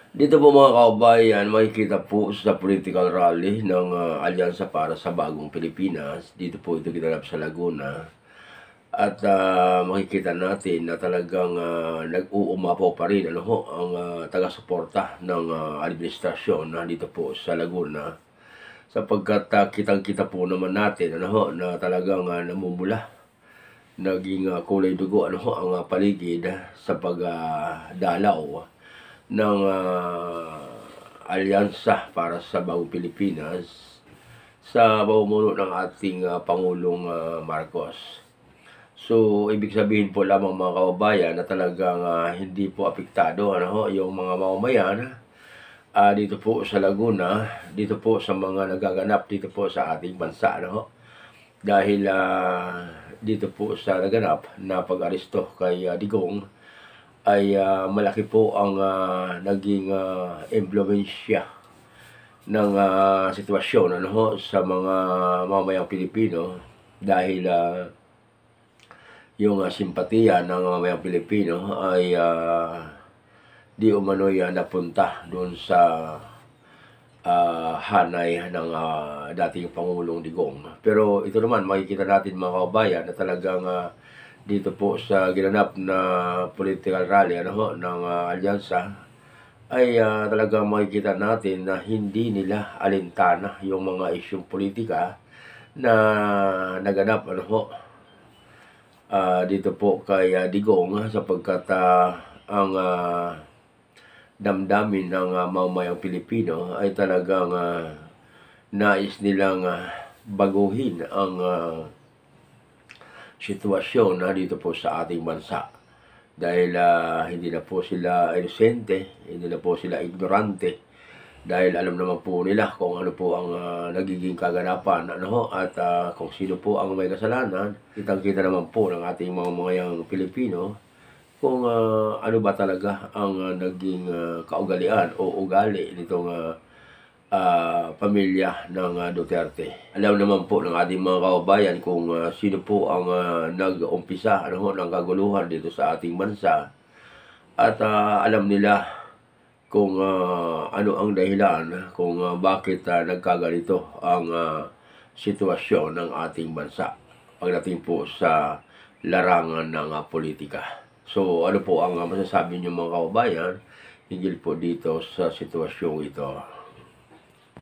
Dito po mga kababayan, makikita po sa political rally ng Alyansa para sa Bagong Pilipinas. Dito po ito ginanap sa Laguna. At makikita natin na talagang nag-uumapaw pa rin ang taga-suporta ng administrasyon dito po sa Laguna. Sapagkat kitang-kita po naman natin na talagang namumula. Naging kulay dugo ang paligid sa pagdalaw ng Alyansa para sa Bagong Pilipinas sa pamumuno ng ating Pangulong Marcos. So, ibig sabihin po lamang mga kababayan na talagang hindi po apektado yung mga mamamayan dito po sa Laguna, dito po sa mga nagaganap dito po sa ating bansa. Dahil dito po sa naganap na pag-aresto kay Digong ay malaki po ang naging impluwensya ng sitwasyon sa mga mamamayang Pilipino dahil yung simpatiya ng mamamayang Pilipino ay di umano'y napunta doon sa hanay ng dating Pangulong Digong. Pero ito naman makikita natin mga kababayan na talagang dito po sa ginanap na political rally ng Alyansa ay talagang makikita natin na hindi nila alintana yung mga isyong politika na naganap dito po kay Digong sapagkat ang damdamin ng mamamayang Pilipino ay talagang nais nilang baguhin ang sitwasyon dito po sa ating bansa. Dahil hindi na po sila inosente, hindi na po sila ignorante. Dahil alam naman po nila kung ano po ang nagiging kaganapan at kung sino po ang may kasalanan. Kitang-kita naman po ng ating mga mamayang Pilipino kung ano ba talaga ang naging kaugalian o ugali nitong pamilya ng Duterte. Alam naman po ng ating mga kababayan kung sino po ang nag-umpisa ng kaguluhan dito sa ating bansa. At alam nila kung ano ang dahilan kung bakit nagkaganito ang sitwasyon ng ating bansa pagdating po sa larangan ng politika. So ano po ang masasabi niyo mga kababayan hinggil po dito sa sitwasyong ito?